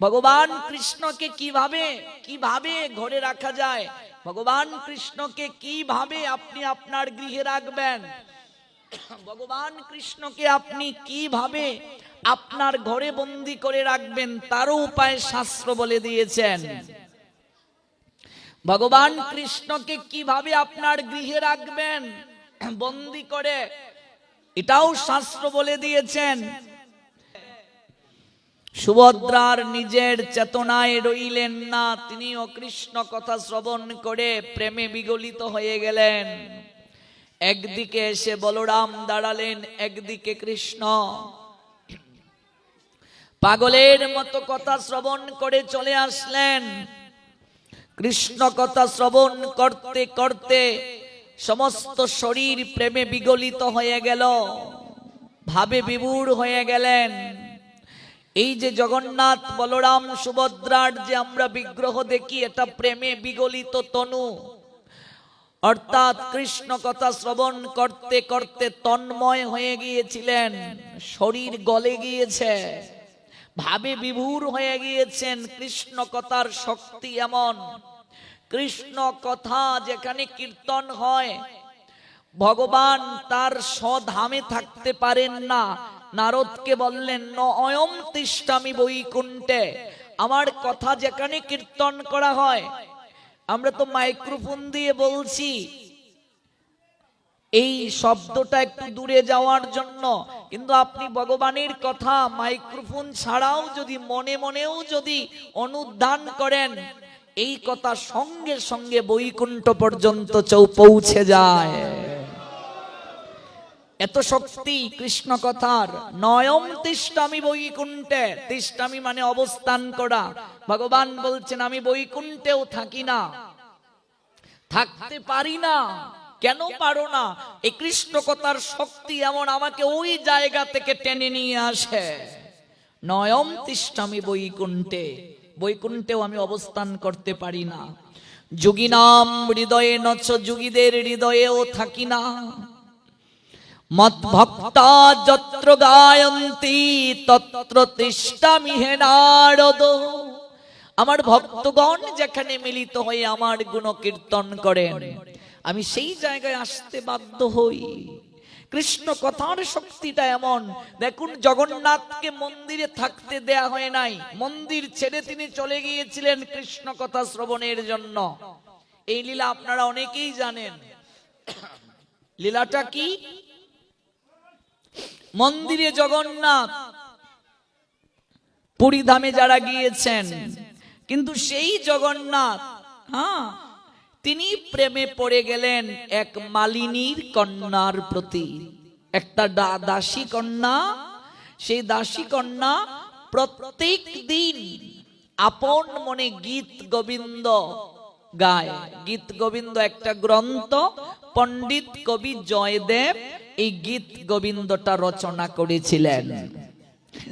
ভগবান কৃষ্ণকে কিভাবে ঘরে রাখা যায়, ভগবান কৃষ্ণকে কিভাবে আপনি আপনার গৃহে রাখবেন, ভগবান কৃষ্ণকে আপনি কিভাবে আপনার ঘরে বন্দী করে রাখবেন, তারও উপায় শাস্ত্র বলে দিয়েছেন। ভগবান কৃষ্ণকে কিভাবে আপনার গৃহে রাখবেন বন্দী করে, এটাও শাস্ত্র বলে দিয়েছেন। সুভদ্রার নিজের চেতনায় রইলেন না, তিনিও কৃষ্ণ কথা শ্রবণ করে প্রেমে বিগলিত হয়ে গেলেন। একদিকে এসে বলরাম দাঁড়ালেন, একদিকে কৃষ্ণ। পাগলের মতো কথা শ্রবণ করে চলে আসলেন। কৃষ্ণ কথা শ্রবণ করতে করতে সমস্ত শরীর প্রেমে বিগলিত হয়ে গেল, ভাবে বিভোর হয়ে গেলেন। এই যে জগন্নাথ বলরাম সুভদ্রার যে আমরা বিগ্রহ দেখি, এটা প্রেমে বিগলিত তনু, অর্থাৎ কৃষ্ণ কথা শ্রবণ করতে করতে তন্ময় হয়ে গিয়েছিলেন, শরীর গলে গিয়েছে, ভাবে বিভোর হয়ে গিয়েছেন। কৃষ্ণ কথার শক্তি এমন, কৃষ্ণ কথা যেখানে কীর্তন হয়, ভগবান তার স্বধামে থাকতে পারেন না। নারদকে বললেন, ন অয়ম তিষ্ঠামি বৈকুণ্ঠে, আমার কথা যেখানে কীর্তন করা হয়, আমরা তো মাইক্রোফোন দিয়ে বলছি, এই শব্দটা একটু দূরে যাওয়ার জন্য, কিন্তু আপনি ভগবানের কথা মাইক্রোফোন ছাড়াও যদি মনে মনেও যদি অনুধান করেন, এই কথা সঙ্গে সঙ্গে বৈকুণ্ঠ পর্যন্ত পৌঁছে যায়। এত শক্তি কৃষ্ণ কথার। নয়ম তিষ্ঠামি বৈকুণ্ঠে, তিষ্ঠামি মানে অবস্থান করা। ভগবান বলছেন, আমি বৈকুণ্ঠেও থাকি না, থাকতে পারি না। কেন পারো না? এই কৃষ্ণ কথার শক্তি এমন, আমাকে ওই জায়গা থেকে টেনে নিয়ে আসে। নয়ম তিষ্ঠামি বৈকুণ্ঠে, বৈকুণ্ঠেও আমি অবস্থান করতে পারি না। যোগিনাম হৃদয়ে নচ, যোগীদের হৃদয়েও থাকি না। মত ভক্তা যত্র গায়ন্তি তত্র তিষ্ঠামি হে নারদ, আমার ভক্তগণ যেখানে মিলিত হয়ে আমার গুণ কীর্তন করেন, আমি সেই জায়গায় আসতে বাধ্য হই। কৃষ্ণ কথার শক্তিটা এমন। দেখুন, জগন্নাথকে মন্দিরে থাকতে দেয়া হয় নাই, মন্দির ছেড়ে তিনি চলে গিয়েছিলেন কৃষ্ণ কথা শ্রবণের জন্য। এই লীলা আপনারা অনেকেই জানেন। লীলাটা কি? মন্দিরে জগন্নাথ, পুরী ধামে যারা গিয়েছেন, কিন্তু সেই জগন্নাথ, তিনি প্রেমে পড়ে গেলেন এক মালিনীর কন্যার প্রতি। একটা দাসী কন্যা, সেই দাসী কন্যা প্রত্যেক দিন আপন মনে গীত গোবিন্দ গায়। গীত গোবিন্দ একটা গ্রন্থ, পণ্ডিত কবি জয়দেব এই গীত গোবিন্দটা রচনা করেছিলেন।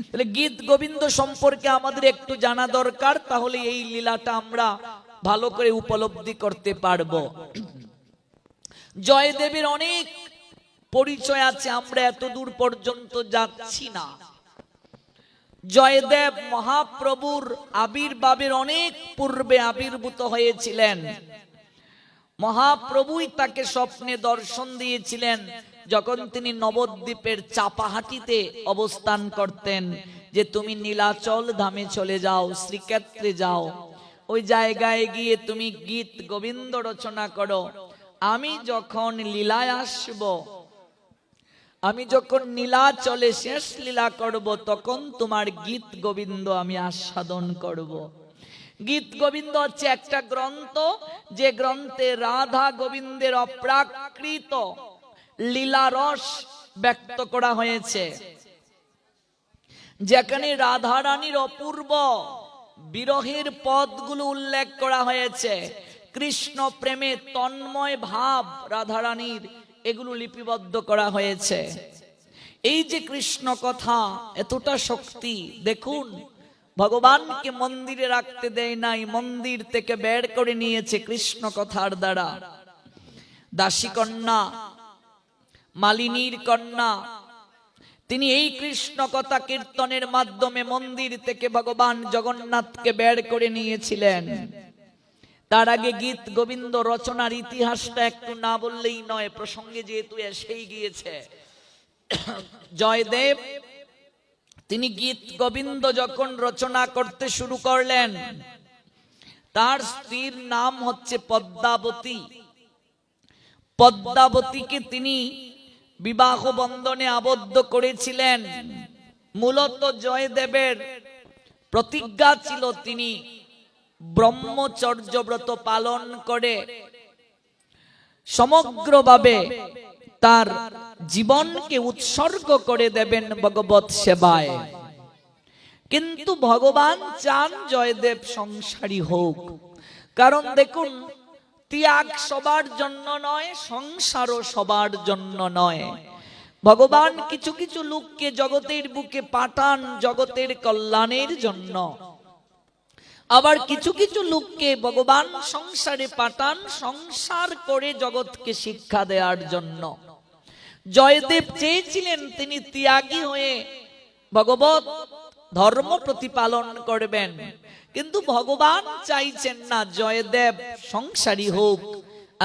তাহলে গীত গোবিন্দ সম্পর্কে আমাদের একটু জানা দরকার, তাহলে এই লীলাটা আমরা ভালো করে উপলব্ধি করতে পারবো। জয়দেবের অনেক পরিচয় আছে, আমরা এত দূর পর্যন্ত যাচ্ছি না। জয়দেব মহাপ্রভুর আবির্ভাবের অনেক পূর্বে আবির্ভূত হয়েছিলেন। মহাপ্রভুই তাকে স্বপ্নে দর্শন দিয়েছিলেন যখন তিনি নবদ্বীপের চাপাহাটিতে অবস্থান করতেন, যে তুমি নীলাচল ধামে চলে যাও, শ্রীক্ষেত্রে যাও, ওই জায়গায় গিয়ে তুমি গীত গোবিন্দ রচনা করো। আমি যখন লীলায় আসব, আমি যখন নীলাচলে শেষ লীলা করব, তখন তোমার গীত গোবিন্দ আমি আস্বাদন করব। গীত গোবিন্দ হচ্ছে একটা গ্রন্থ, যে গ্রন্থে রাধা গোবিন্দের অপ্রাকৃত লীলারস ব্যক্ত করা হয়েছে, যেখানে রাধা রানীর অপূর্ব বিরহের পদগুলো উল্লেখ করা হয়েছে। কৃষ্ণ প্রেমে তন্ময় ভাব রাধা রানীর, এগুলো লিপিবদ্ধ করা হয়েছে। এই যে কৃষ্ণ কথা, এতটা শক্তি। দেখুন, ভগবানকে মন্দিরে রাখতে দেয় নাই, মন্দির থেকে বের করে নিয়েছে কৃষ্ণ কথার দ্বারা। দাসী কন্যা, মালিনীর কন্যা, তিনি এই কৃষ্ণ কথা কীর্তনের মাধ্যমে মন্দির থেকে ভগবান জগন্নাথকে বের করে নিয়েছিলেন। তার আগে গীত গোবিন্দ রচনার ইতিহাসটা একটু না বললেই নয়, প্রসঙ্গে যেহেতু এসেই গিয়েছে। জয়দেব তিনি গীত গোবিন্দ যখন রচনা করতে শুরু করলেন, তার স্ত্রীর নাম হচ্ছে পদ্মাবতী। পদ্মাবতীকে তিনি বিবাহ বন্ধনে আবদ্ধ করেছিলেন। মূলত জয়দেবের প্রতিজ্ঞা ছিল তিনি ব্রহ্মচর্য ব্রত পালন করে সমগ্রভাবে তার জীবনকে উৎসর্গ করে দেবেন ভগবত সেবায়। কিন্তু ভগবান চান জয়দেব সংসারী হোক, কারণ দেখুন, ত্যাগ সবার জন্য নয়, সংসারও সবার জন্য নয়। ভগবান কিছু কিছু লোককে জগতের বুকে পাঠান জগতের কল্যাণের জন্য, আবার কিছু কিছু লোককে ভগবান সংসারে পাঠান সংসার করে জগৎকে শিক্ষা দেওয়ার জন্য। জয়দেব চেয়েছিলেন তিনি ত্যাগী হয়ে ভগবত ধর্ম প্রতিপালন করবেন, কিন্তু ভগবান চাইছেন না জয়দেব সংসারী হোক।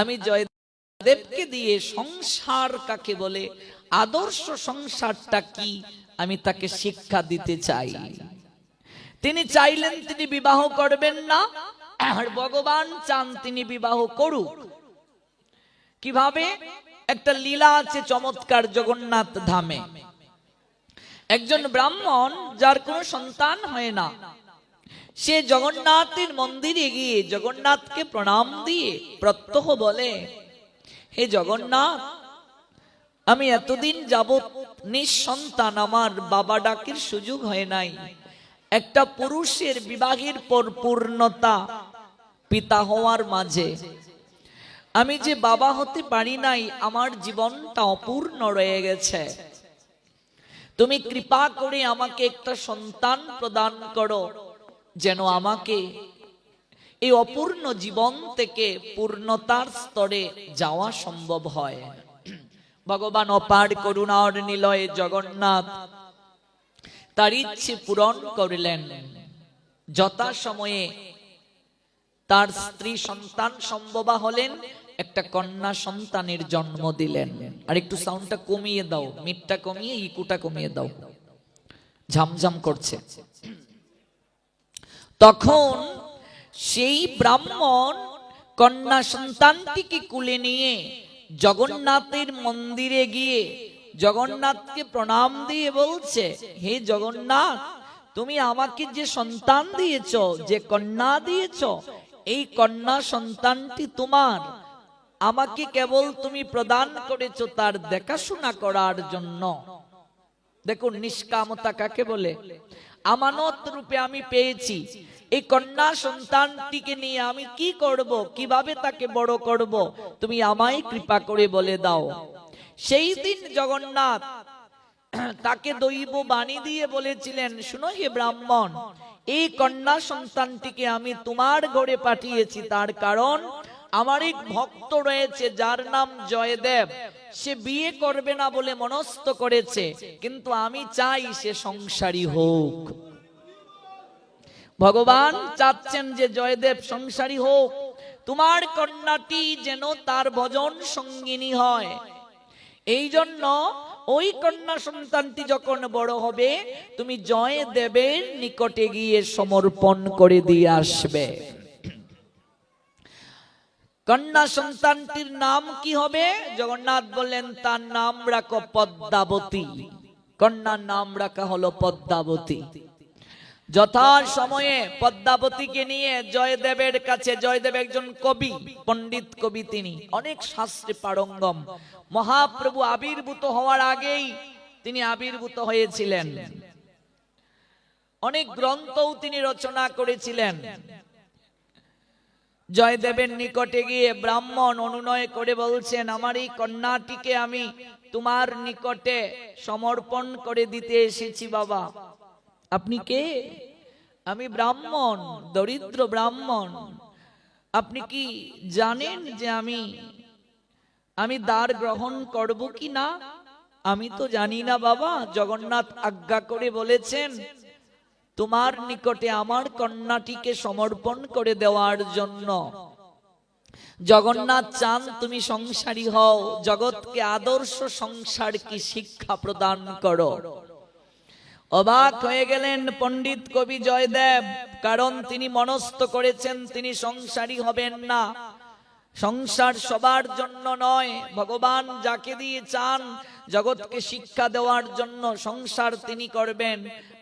আমি জয়দেবকে দিয়ে সংসার কাকে বলে, আদর্শ সংসারটা কি, আমি তাকে শিক্ষা দিতে চাই। তিনি চাইলেন তিনি বিবাহ করবেন না, আর ভগবান চান তিনি বিবাহ করুক। কিভাবে? একটা লীলা আছে চমৎকার জগন্নাথ ধামে। একজন ব্রাহ্মণ যার কোনো সন্তান হয় না, সে জগন্নাথের মন্দিরে গিয়ে জগন্নাথকে প্রণাম দিয়ে প্রত্যহ বলে, হে জগন্নাথ, আমি এতদিন যাবৎ নিঃসন্তান, আমার বাবা ডাকের সুযোগ হয় নাই। একটা পুরুষের বিবাহের পর পূর্ণতা পিতা হওয়ার মাঝে আমি যে বাবা হতে পারি নাই, আমার জীবনটা অপূর্ণ রয়ে গেছে। তুমি কৃপা করে আমাকে একটা সন্তান প্রদান করো, যেন আমাকে এই অপূর্ণ জীবন থেকে পূর্ণতার স্তরে যাওয়া সম্ভব হয়। ভগবান অপার করুণার নিলয়ে জগন্নাথ তার ইচ্ছে পূরণ করলেন। যথা সময়ে তার স্ত্রী সন্তান সম্ভবা হলেন, একটা কন্যা সন্তানের জন্ম দিলেন। আর একটু সাউন্ডটা কমিয়ে দাও, মিটটা কমিয়ে ইকুটা কমিয়ে দাও, ঝামঝাম করছে। তখন সেই ব্রাহ্মণ কন্যা সন্তানটিকে কুলে নিয়ে জগন্নাথের মন্দিরে গিয়ে জগন্নাথকে প্রণাম দিয়ে বলছে, হে জগন্নাথ, তুমি আমাকে যে সন্তান দিয়েছ, যে কন্যা দিয়েছ, এই কন্যা সন্তানটি তোমার। আমাকে কেবল তুমি প্রদান করেছো তার দেখাশোনা করার জন্য। দেখুন নিষ্কামতা কাকে বলে। আমানত রূপে আমি পেয়েছি। এই কন্যা সন্তানটিকে নিয়ে আমি কি করব, কিভাবে তাকে বড় করব, তুমি আমায় কৃপা করে বলে দাও। সেই দিন জগন্নাথ তাকে দৈব বাণী দিয়ে বলেছিলেন, শুনো হে ব্রাহ্মণ, এই কন্যা সন্তানটিকে আমি তোমার ঘরে পাঠিয়েছি, তার কারণ আমার এক ভক্ত রয়েছে যার নাম জয়দেব। সে বিয়ে করবে না বলে মনস্থ করেছে, কিন্তু আমি চাই সে সংসারী হোক। ভগবান চাচ্ছেন যে জয়দেব সংসারী হোক, তোমার কন্যাটি যেন তার ভজন সঙ্গিনী হয়। এই জন্য ওই কন্যা সন্তানটি যখন বড় হবে, তুমি জয়দেবের নিকটে গিয়ে সমর্পণ করে দিয়ে আসবে। কন্যা সন্তানটির নাম কি হবে? জগন্নাথ বললেন, তার নাম রাখো পদ্মাবতী। কন্যার নাম রাখা হলো পদ্মাবতী। যথা সময়ে পদ্মাবতীকে নিয়ে জয়দেবের কাছে, জয়দেব একজন কবি, পণ্ডিত কবি, তিনি অনেক শাস্ত্রে পারঙ্গম। মহাপ্রভু আবির্ভূত হওয়ার আগেই তিনি আবির্ভূত হয়েছিলেন, অনেক গ্রন্থও তিনি রচনা করেছিলেন। জয়দেবের নিকটে গিয়ে ব্রাহ্মণ অনুনয় করে বলছেন, আমার এই কন্যাটিকে আমি তোমার নিকটে সমর্পণ করে দিতে এসেছি বাবা। আপনি কে? আমি ব্রাহ্মণ, দরিদ্র ব্রাহ্মণ। আপনি কি জানেন যে আমি দ্বার গ্রহণ করব কি না? আমি তো জানি না বাবা, জগন্নাথ আজ্ঞা করে বলেছেন তোমার নিকটে আমার কন্যাটিকে সমর্পণ করে দেওয়ার জন্য। জগন্নাথ চান তুমি সংসারী হও, জগৎকে আদর্শ সংসার কি শিক্ষা প্রদান করো। অবাক হয়ে গেলেন পণ্ডিত কবি জয়দেব, কারণ তিনি মনস্থ করেছেন তিনি সংসারী হবেন না। সংসার সবার জন্য নয়, ভগবান যাকে দিয়ে চান জগৎকে শিক্ষা দেওয়ার জন্য সংসার তিনি করবেন।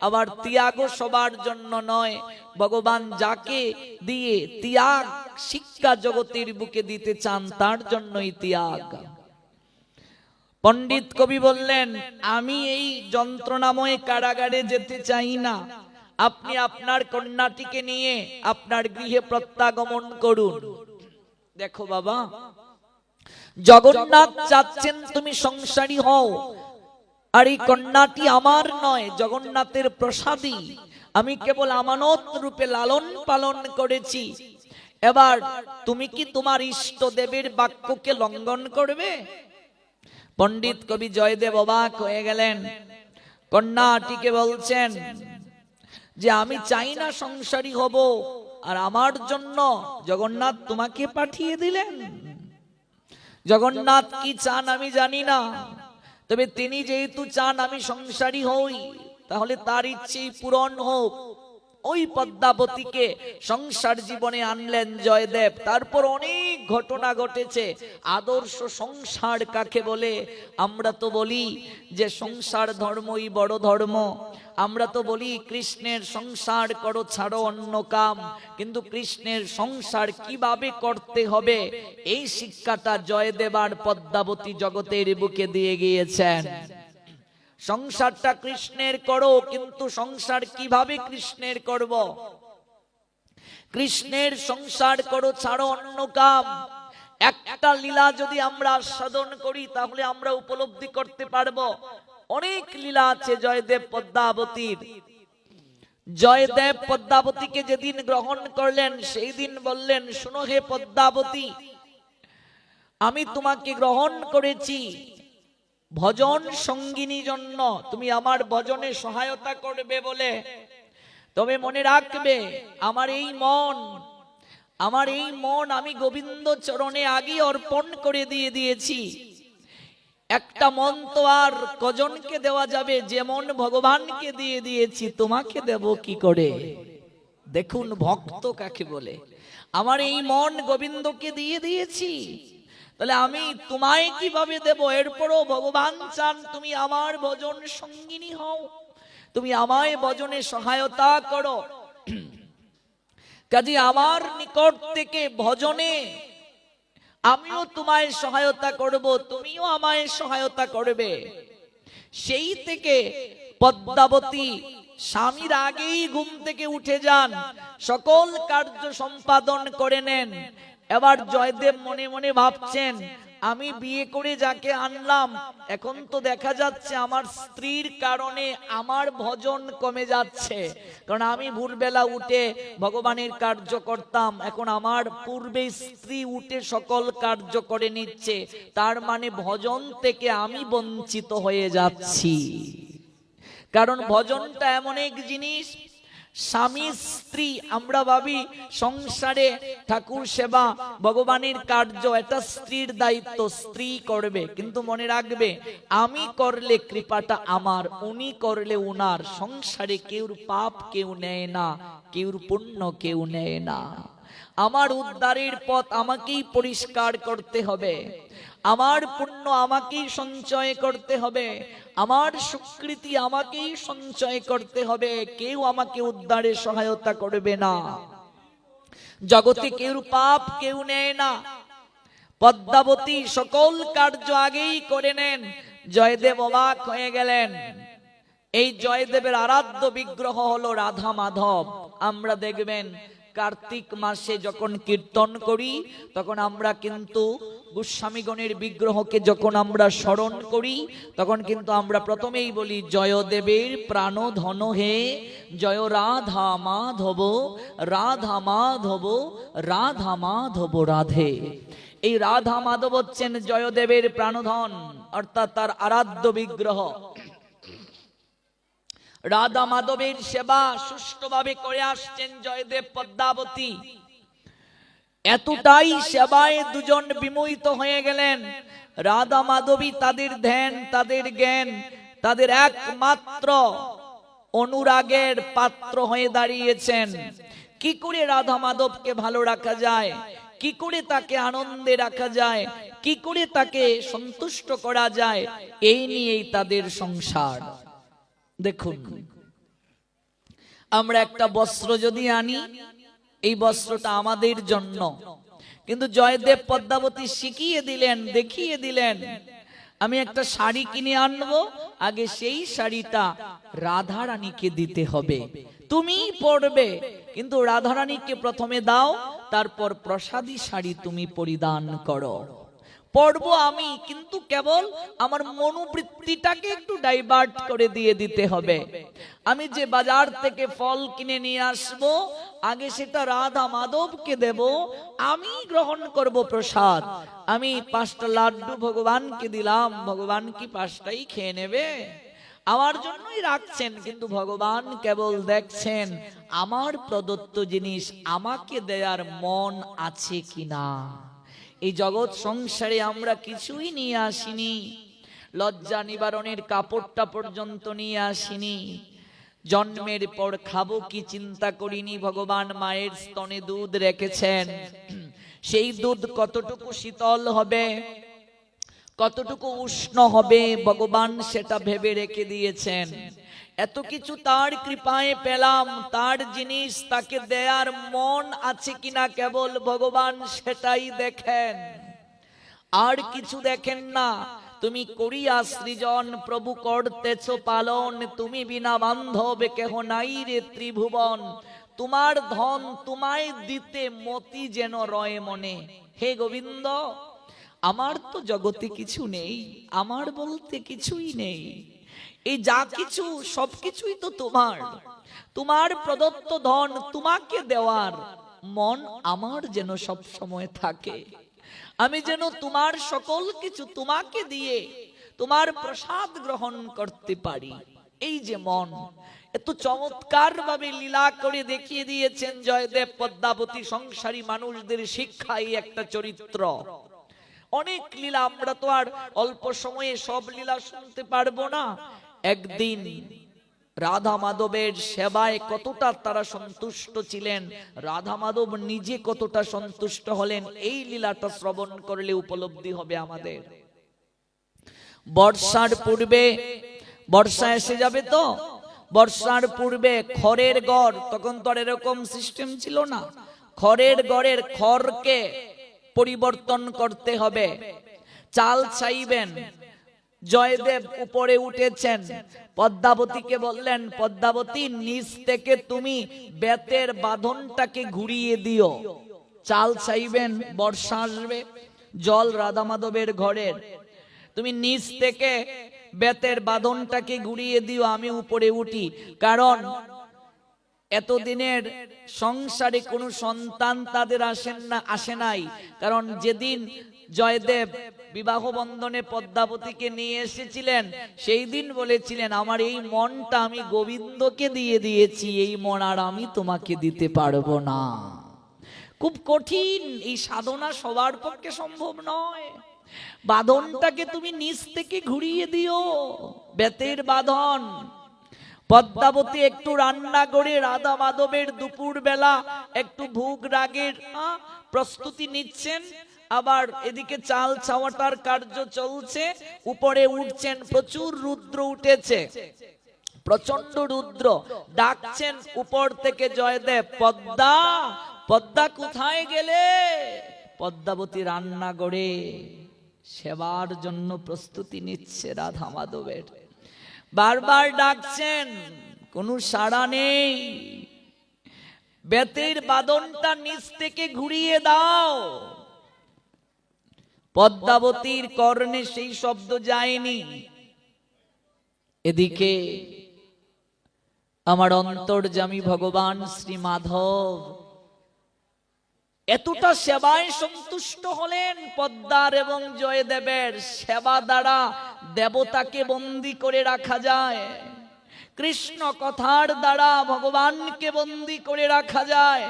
আবার ত্যাগও সবার জন্য নয়, ভগবান যাকে দিয়ে ত্যাগ শিক্ষা জগতের বুকে দিতে চান তার জন্যই ত্যাগ। পণ্ডিত কবি বললেন আমি এই যন্ত্রণাময় কারাগারে যেতে চাই না, আপনি আপনার কন্যাটিকে নিয়ে আপনার গৃহে প্রত্যাগমন করুন। দেখো বাবা, জগন্নাথ চাচ্ছেন তুমি সংসারী হও, আর এই কন্যাটি আমার নয়, জগন্নাথের প্রসাদী, আমি কেবল আমানত রূপে লালন পালন করেছি। এবার তুমি কি তোমার ইষ্ট দেবের বাক্যকে লঙ্ঘন করবে? পণ্ডিত কবি জয়দেব অবাক হয়ে গেলেন, কন্যাটিকে বলছেন যে আমি চাই না সংসারী হব, আর আমার জন্য জগন্নাথ তোমাকে পাঠিয়ে দিলেন। জগন্নাথ কি চান আমি জানি না, তবে তিনি যেহেতু চান আমি সংসারী হই, তাহলে তার ইচ্ছেই পূরণ হোক। ওই পদ্মাবতীকে সংসার জীবনে আনলেন জয়দেব। তারপর অনেক ঘটনা ঘটেছে। আদর্শ সংসার কাকে বলে? আমরা তো বলি যে সংসার ধর্মই বড় ধর্ম, আমরা তো বলি কৃষ্ণের সংসার করো ছাড়ো অন্য কাম, কিন্তু কৃষ্ণের সংসার কিভাবে করতে হবে এই শিক্ষাটা জয়দেব আর পদ্মাবতী জগতের বুকে দিয়ে গিয়েছেন। সংসারটা কৃষ্ণের করো, কিন্তু সংসার কিভাবে কৃষ্ণের করব? কৃষ্ণের সংসার করো ছাড়ো অন্য কাম। একটা লীলা যদি আমরা আস্বাদন করি তাহলে আমরা উপলব্ধি করতে পারবো অনেক লীলা আছে জয়দেব পদ্মাবতীর। জয়দেব পদ্মাবতীকে যেদিন গ্রহণ করলেন সেই দিন বললেন, শুনো হে পদ্মাবতী, আমি তোমাকে গ্রহণ করেছি ভজন সঙ্গিনী জন্য, তুমি আমার ভজনে সহায়তা করবে বলে। তবে মনে রাখবে আমার এই মন আমি গোবিন্দ চরণে আগে অর্পণ করে দিয়েছি। একটা মন তো আর কজনকে দেওয়া যাবে? যেমন ভগবানকে দিয়ে দিয়েছি তোমাকে দেব কি করে? দেখুন ভক্ত কাকে বলে। আমার এই মন গোবিন্দকে দিয়ে দিয়েছি, তাহলে আমি তোমায় কিভাবে দেব? এরপরও ভগবান চান তুমি আমার ভজন সঙ্গিনী হও, তুমি আমায় ভজনে সহায়তা করো। কাজে আমার নিকট থেকে ভজনে আমিও তোমায় সহায়তা করব, তুমিও আমায় সহায়তা করবে। সেই থেকে পদ্মাবতী স্বামীর আগেই ঘুম থেকে উঠে যান, সকল কার্য সম্পাদন করে নেন। এবার জয়দেব মনে মনে ভাবছেন, আমি বিয়ে করে যাকে আনলাম, এখন তো দেখা যাচ্ছে আমার স্ত্রীর কারণে আমার ভজন কমে যাচ্ছে। কারণ আমি ভোরবেলা উঠে ভগবানের কার্য করতাম, এখন আমার পূর্বে স্ত্রী উঠে সকল কার্য করে নিচ্ছে, তার মানে ভজন থেকে আমি বঞ্চিত হয়ে যাচ্ছি। কারণ ভজনটা এমন এক জিনিস, স্বামী স্ত্রী আমরা ভাবি সংসারে ঠাকুর সেবা ভগবানের কার্য এটা স্ত্রীর দায়িত্ব, স্ত্রী করবে, কিন্তু মনে রাখবে আমি করলে কৃপাটা আমার, উনি করলে উনার। সংসারে কেউর পাপ কেউ নেয় না, কেউর পুণ্য কেউ নেয় না। আমার উদ্ধারের পথ আমাকেই পরিষ্কার করতে হবে, আমার পুণ্য আমাকেই সঞ্চয় করতে হবে, আমার সুকৃতি আমাকেই সঞ্চয় করতে হবে। কেউ আমাকে উদ্ধারে সহায়তা করবে না। জগতে কেউর পাপ কেউ নেয় না। পদ্মাবতী সকল কার্য আগেই করে নেন। জয়দেব অবাক হয়ে গেলেন। এই জয়দেবের আরাধ্য বিগ্রহ হলো রাধা মাধব। আমরা দেখবেন কার্তিক মাসে যখন কীর্তন করি তখন আমরা কিন্তু গোস্বামীগণের বিগ্রহকে যখন আমরা স্মরণ করি তখন কিন্তু আমরা প্রথমেই বলি, জয়দেবের প্রাণধন হে জয় রাধা মাধব, রাধা মাধব, রাধা মাধব রাধে। এই রাধা মাধব হচ্ছেন জয়দেবের প্রাণধন। অর্থাৎ তার আরাধ্য বিগ্রহ। রাধা মাধবের সেবা সুষ্ঠুভাবে করে আসছেন জয়দেব পদ্মাবতী। এতটাই সেবায় দুজন বিমোহিত হয়ে গেলেন, রাধা মাধবী তাদের ধ্যান, তাদের জ্ঞান, তাদের একমাত্র অনুরাগের পাত্র হয়ে দাঁড়িয়েছেন। কি করে রাধা মাধবকে ভালো রাখা যায়, কি করে তাকে আনন্দে রাখা যায়, কি করে তাকে সন্তুষ্ট করা যায়, এই নিয়েই তাদের সংসার। দেখুন, আমরা একটা বস্ত্র যদি আনি, এই বস্ত্রটা আমাদের জন্য, কিন্তু জয়দেব পদ্মাবতী শিখিয়ে দিলেন, দেখিয়ে দিলেন, আমি একটা শাড়ি কিনে আনবো, আগে সেই শাড়িটা রাধারানীকে দিতে হবে, তুমি পরবে, কিন্তু রাধারানীকে প্রথমে দাও, তারপর প্রসাদী শাড়ি তুমি পরিধান করো। পরবো আমি, কিন্তু কেবল আমার মনোবৃত্তিটাকে একটু ডাইভার্ট করে দিয়ে দিতে হবে। আমি যে বাজার থেকে ফল কিনে নিয়ে আসবো, আগে সেটা রাধা মাধবকে দেব, আমি গ্রহণ করব প্রসাদ। আমি 5টা লাড্ডু ভগবানকে দিলাম, ভগবান কি 5টাই খেয়ে নেবে? আমার জন্যই রাখছেন, কিন্তু ভগবান কেবল দেখছেন আমার প্রদত্ত জিনিস আমাকে দেয়ার মন আছে কিনা। এই জগৎ সংসারে আমরা কিছুই নিয়ে আসিনি, লজ্জা নিবারণের কাপড়টা পর্যন্ত নিয়ে আসিনি। জন্মের পর খাবো কি চিন্তা করিনি। ভগবান মায়ের স্তনে দুধ রেখেছেন, সেই দুধ কতটুকু শীতল হবে, কতটুকু উষ্ণ হবে, ভগবান সেটা ভেবে রেখে দিয়েছেন। এত কিছু তার কৃপায় পেলাম, তার জিনিস তাকে দেয়ার মন আছে কিনা কেবল ভগবান সেটাই দেখেন, আর কিছু দেখেন না। তুমি করিয়া সৃজন প্রভু করতেছ পালন, তুমি বিনা বান্ধব কেহ নাই রে ত্রিভুবন। তোমার ধন তোমায় দিতে মতি যেন রয় মনে। হে গোবিন্দ, আমার তো জগতে কিছু নেই, আমার বলতে কিছুই নেই, এই যা কিছু সবকিছুই তো তোমার। তোমার প্রদত্ত ধন তোমাকে দেওয়ার মন আমার যেন সব সময় থাকে, আমি যেন তোমার সকল কিছু তোমাকে দিয়ে তোমার প্রসাদ গ্রহণ করতে পারি। এই যে মন, এত চমৎকার ভাবে লীলা করে দেখিয়ে দিয়েছেন জয়দেব পদ্মাবতী। সংসারী মানুষদের শিক্ষাই একটা চরিত্র। অনেক লীলা, আমরা তো আর অল্প সময়ে সব লীলা শুনতে পারবো না। একদিন রাধা মাধবের সেবায় কতটা তারা সন্তুষ্ট ছিলেন, রাধা মাধব নিজে কতটা সন্তুষ্ট হলেন, এই লীলাটা শ্রবণ করলে উপলব্ধি হবে আমাদের। বর্ষার পূর্বে, বর্ষা এসে যাবে তো, বর্ষার পূর্বে খড়ের গড়, তখন তো আর এরকম সিস্টেম ছিল না, খড়ের গড়ের খড়কে পরিবর্তন করতে হবে। চাল চাইবেন, জয়দেব উপরে উঠেছেন, পদ্মাবতীকে বললেন, পদ্মাবতী নিচ থেকে তুমি বেতের বাঁধনটাকে ঘুরিয়ে দিও। চাল চাইবেন, বর্ষা আসবে, জল রাধা মাধবের ঘরের, তুমি নিচ থেকে বেতের বাঁধনটাকে ঘুরিয়ে দিও, আমি উপরে উঠি। কারণ এতদিনের সংসারে কোনো সন্তান তাদের আসে নাই, কারণ যেদিন জয়দেব বিবাহ বন্ধনে পদ্মাবতীকে নিয়ে এসেছিলেন, সেই দিন বলেছিলেন, আমার এই মনটা আমি গোবিন্দকে দিয়ে দিয়েছি, এই মন আর আমি তোমাকে দিতে পারবো না। খুব কঠিন, এই সাধনা সবার পক্ষে সম্ভব নয়। বাঁধনটাকে তুমি নিচ থেকে ঘুরিয়ে দিও, বেতের বাঁধন। পদ্মাবতী একটু রান্না করে রাধা মাধবের দুপুর বেলা একটু ভোগ রাগের প্রস্তুতি নিচ্ছেন, আবার এদিকে চাল চাওয়াটার কার্য চলছে, উপরে উঠছেন, প্রচুর রুদ্র উঠেছে, প্রচন্ড রুদ্র, ডাকছেন উপর থেকে জয়দেব, পদ্মা, পদ্মা কোথায় গেলে? পদ্মাবতী রান্না করে সেবার জন্য প্রস্তুতি নিচ্ছে রাধা মাধবের, বারবার ডাকছেন, কোনো সাড়া নেই। বেতের বাঁধনটা নিচ থেকে ঘুরিয়ে দাও। পদ্মাবতীর কর্ণে সেই শব্দ যায়নি। এদিকে আমার অন্তর্যামী ভগবান শ্রী মাধব এতটা সেবায় সন্তুষ্ট হলেন। পদ্মার এবং জয়দেবের সেবা দ্বারা দেবতাকে বন্দী করে রাখা যায়, কৃষ্ণ কথার দ্বারা ভগবানকে বন্দী করে রাখা যায়।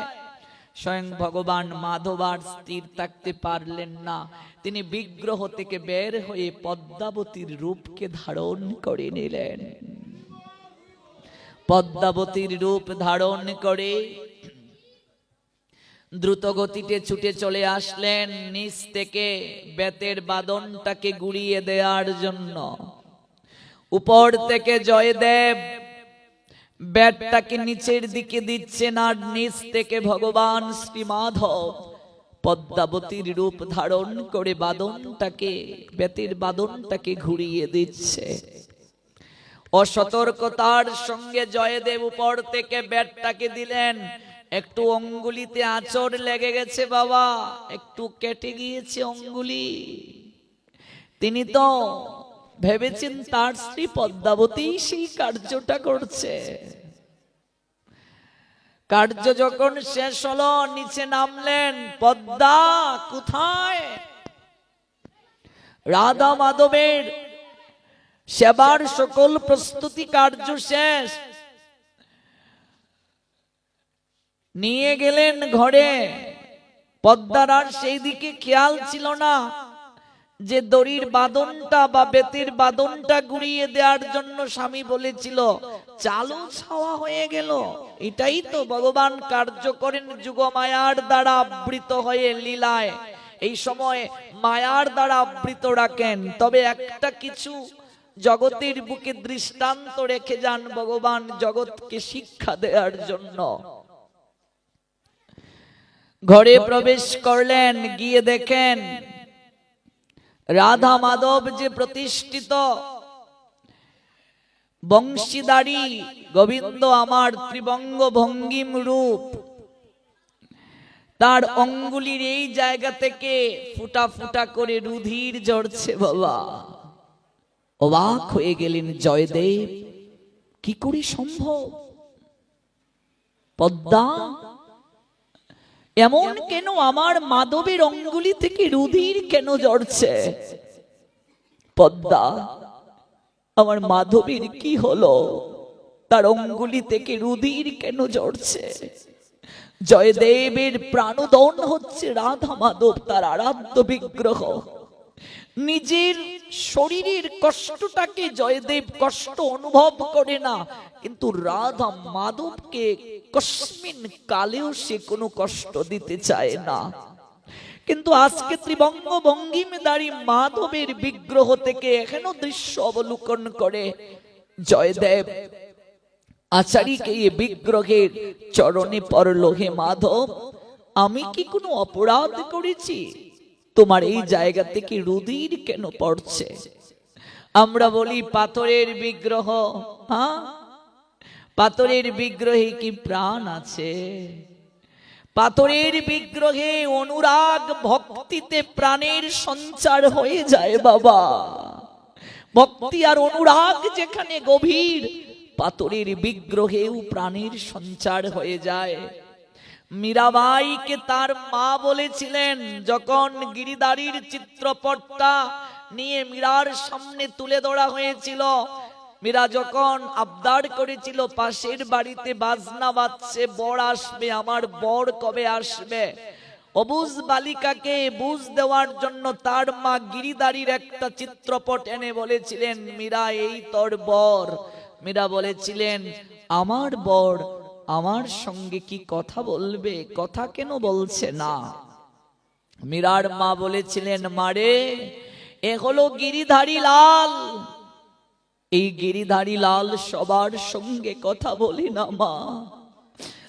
স্বয়ং ভগবান মাধব আর স্থির থাকতে পারলেন না, তিনি বিগ্রহ থেকে বের হয়ে পদ্মাবতীর রূপকে ধারণ করে নিলেন। পদ্মাবতীর রূপ ধারণ করে দ্রুত গতিতে ছুটে চলে আসলেন নিচ থেকে বেতের বাঁধনটাকে গুড়িয়ে দেওয়ার জন্য। উপর থেকে জয়দেব বেতটাকে নিচের দিকে দিচ্ছেন, আর নিচ থেকে ভগবান শ্রী মাধব পদ্মাবতীর রূপ ধারণ করে বাঁধনটাকে, বেতের বাঁধনটাকে ঘুরিয়ে দিচ্ছে। অসতর্কতার সঙ্গে জয়দেব উপর থেকে বেতটাকে দিলেন, একটু অঙ্গুলিতে আঁচড় লেগে গেছে বাবা, একটু কেটে গিয়েছে অঙ্গুলি। তিনি তো ভেবেছেন তার স্ত্রী পদ্মাবতী সেই কার্যটা করছে। কার্য যখন শেষ হলো, নিচে নামলেন। পদ্মা কোথায়? রাধা মাধবের সেবার সকল প্রস্তুতি কার্য শেষ, নিয়ে গেলেন ঘরে। পদ্মার আর সেই দিকে খেয়াল ছিল না যে দড়ির বাঁধনটা বা বেতের বাঁধনটা গুড়িয়ে দেওয়ার জন্য স্বামী বলেছিল, চালু ছাওয়া হয়ে গেল। এটাই তো ভগবান কার্য করেন যুগ মায়ার দ্বারা আবৃত হয়ে লীলায়, এই সময় মায়ার দ্বারা আবৃত রাখেন। তবে একটা কিছু জগতের বুকে দৃষ্টান্ত রেখে যান ভগবান জগৎকে শিক্ষা দেওয়ার জন্য। ঘরে প্রবেশ করলেন, গিয়ে দেখেন রাধা মাধব যে প্রতিষ্ঠিত বংশীদারি গোবিন্দ আমার ত্রিবঙ্গ ভঙ্গিম রূপ, তার অঙ্গুলির এই জায়গা থেকে ফুটা ফুটা করে রুধির ঝরছে। বাবা অবাক হয়ে গেলেন জয়দেব, কি করে সম্ভব? পদ্মা এমন কেন? আমার মাধবের অঙ্গুলি থেকে রুধির কেন ঝরছে? পদ্মা আমার মাধবের কি হলো? তার অঙ্গুলি থেকে রুধির কেন ঝরছে? জয়দেবের প্রাণদন হচ্ছে রাধা মাধব, তার আরাধ্য বিগ্রহ। নিজের শরীরের কষ্টটাকে জয়দেব কষ্ট অনুভব করে না, কিন্তু রাধা মাধবকে কস্মিন কালেও সে কোনো কষ্ট দিতে চায় না। কিন্তু আজকে ত্রিবঙ্গ ভঙ্গিমধারী মাধবের বিগ্রহ থেকে এখনো দৃশ্য অবলোকন করে জয়দেব আচারীকে এই বিগ্রহের চরণে পড়ল, হে মাধব, আমি কি কোনো অপরাধ করেছি? তোমার এই জায়গা থেকে রুধির কেন পড়ছে? আমরা বলি পাথরের বিগ্রহ, হ্যাঁ, পাথরের বিগ্রহে কি প্রাণ আছে? পাথরের বিগ্রহে অনুরাগ ভক্তিতে প্রাণের সঞ্চার হয়ে যায় বাবা। ভক্তি আর অনুরাগ যেখানে গভীর, পাথরের বিগ্রহেও প্রাণের সঞ্চার হয়ে যায়। মীরাবাইকে তার মা বলেছিলেন, যখন গিরিধারীর চিত্রপটটা নিয়ে মীরার সামনে তুলে ধরা হয়েছিল, মীরা যখন আবদার করেছিল পাশের বাড়িতে বাজনা বাজছে, বর আসবে, আমার বর কবে আসবে, অবুঝ বালিকাকে বুঝ দেওয়ার জন্য তার মা গিরিধারীর একটা চিত্রপট এনে বলেছিলেন, মীরা এই তোর বর। মীরা বলেছিলেন, আমার বর আমার সঙ্গে কি কথা বলবে? কথা কেন বলছে না? মীরার মা বলেছিলেন, মারে এ হলো গিরিধারী লাল, এই গিরিধারী লাল সবার সঙ্গে কথা বলে না মা।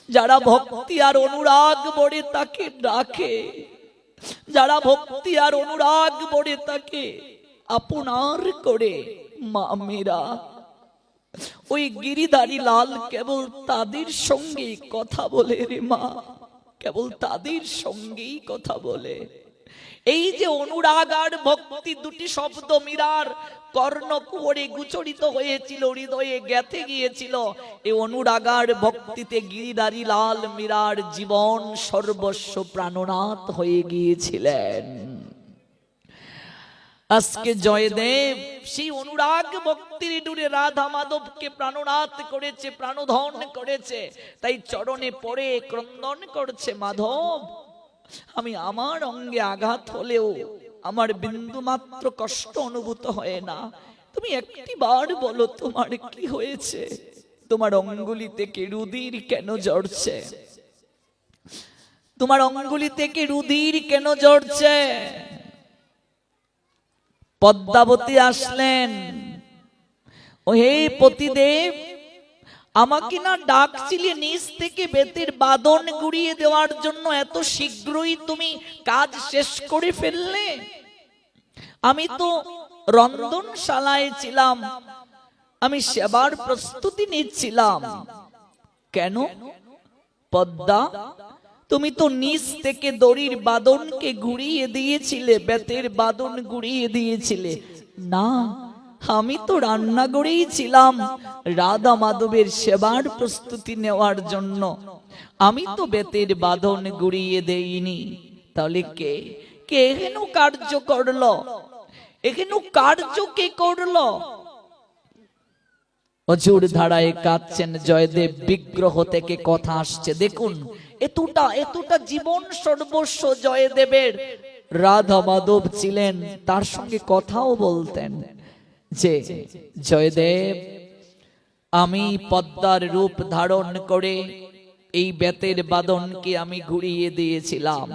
যারা ভক্তি আর অনুরাগ বড়ে তাকে ডাকে, যারা ভক্তি আর অনুরাগ বড়ে তাকে আপনার করে, মা মীরা ওই গিরিধারী লাল কেবল তাদের সঙ্গেই কথা বলে রে মা, কেবল তাদের সঙ্গেই কথা বলে। এই যে অনুরাগ আর ভক্তি দুটি শব্দ মীরার কর্ণকুহরে গুচরিত হয়েছিল, হৃদয়ে গেঁথে গিয়েছিল। এই অনুরাগ আর ভক্তিতে গিরিধারী লাল মীরার জীবন সর্বস্ব প্রাণনাথ হয়ে গিয়েছিলেন। আজকে জয়দেব সেই অনুরাগ ভক্তির ডুরে রাধা মাধবকে প্রাণনাথ করেছে, প্রাণধন করেছে। তাই চরণে পড়ে ক্রন্দন করছে, মাধব আমি আমার অঙ্গে আঘাত হলেও আমার বিন্দু মাত্র কষ্ট অনুভূত হয় না। তুমি একটি বার বলো তোমার কি হয়েছে? তোমার অঙ্গুলি থেকে রুধির কেন ঝরছে? তোমার অঙ্গুলি থেকে রুধির কেন ঝরছে? পদ্মাবতী আসলেন, ও হে পতিদেব, আমাকে না ডাকছিলে নিচ থেকে বেতের বাঁধন গুড়িয়ে দেওয়ার জন্য, এত শীঘ্রই তুমি কাজ শেষ করে ফেললে? আমি তো রন্ধনশালায় ছিলাম, আমি সেবার প্রস্তুতি নিচ্ছিলাম। কেন পদ্মা, তুমি তো নিচ থেকে দড়ির বাঁধনকে ঘুরিয়ে দিয়েছিলে, বেতের বাঁধন ঘুরিয়ে দিয়েছিলে। না, আমি তো রান্নাঘরেই ছিলাম রাধা মাধবের সেবার প্রস্তুতি নেওয়ার জন্য, আমি তো বেতের বাঁধন ঘুরিয়ে দেইনি। তাহলে কে কে এখানে কার্য করলো? এখানে কার্য কে করলো? অজুর ধারায় কাঁদছেন জয়দেব, বিগ্রহ থেকে কথা আসছে। দেখুন এতটা জীবন সর্বস্ব জয়দেবের। রাধা মাধব ছিলেন, তার সঙ্গে কথাও বলতেন যে জয়দেব, আমি পদ্মার রূপ ধারণ করে এই বেতের বাঁধনকে আমি ঘুরিয়ে দিয়েছিলাম।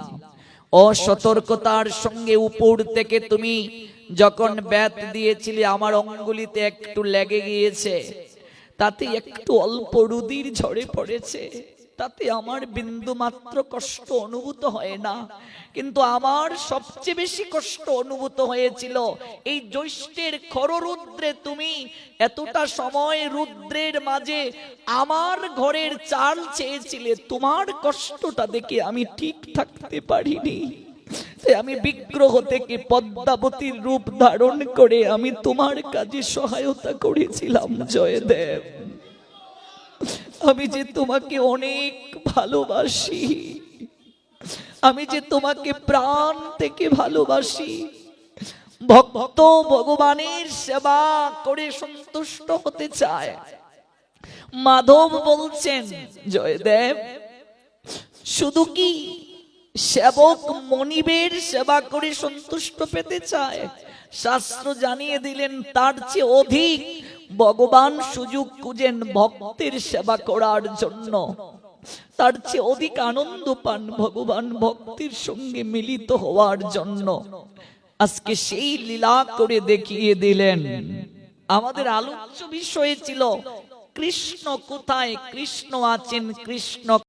অসতর্কতার সঙ্গে উপর থেকে তুমি যখন বেত দিয়েছিলে আমার অঙ্গুলিতে একটু লেগে গিয়েছে, তাতে একটু অল্প রুধির ঝরে পড়েছে, তাতে আমার বিন্দু মাত্র কষ্ট অনুভূত হয় না। কিন্তু আমার সবচেয়ে বেশি কষ্ট অনুভূত হয়েছিল এই জ্যৈষ্ঠের খররুদ্রে তুমি এতটা সময় রুদ্রের মাঝে আমার ঘরের চাল চেয়েছিলে। তোমার কষ্টটা দেখে আমি ঠিক থাকতে পারিনি, তাই আমি বিগ্রহ থেকে পদ্মাবতীর রূপ ধারণ করে আমি তোমার কাজে সহায়তা করেছিলাম। জয়দেব, আমি যে তোমাকে অনেক ভালোবাসি, আমি যে তোমাকে প্রাণ থেকে ভালোবাসি। ভক্ত ভগবানের সেবা করে সন্তুষ্ট হতে চায়। মাধব বলছেন, জয়দেব শুধু কি সেবক মনিবের সেবা করে সন্তুষ্ট পেতে চায়? শাস্ত্র জানিয়ে দিলেন তার চেয়ে অধিক ভগবান সুযোগ খুঁজেন ভক্তের সেবা করার জন্য। তার চেয়ে অধিক আনন্দ পান ভগবান ভক্তির সঙ্গে মিলিত হওয়ার জন্য। আজকে সেই লীলা করে দেখিয়ে দিলেন। আমাদের আলোচ্য বিষয় ছিল কৃষ্ণ কোথায়? কৃষ্ণ আছেন, কৃষ্ণ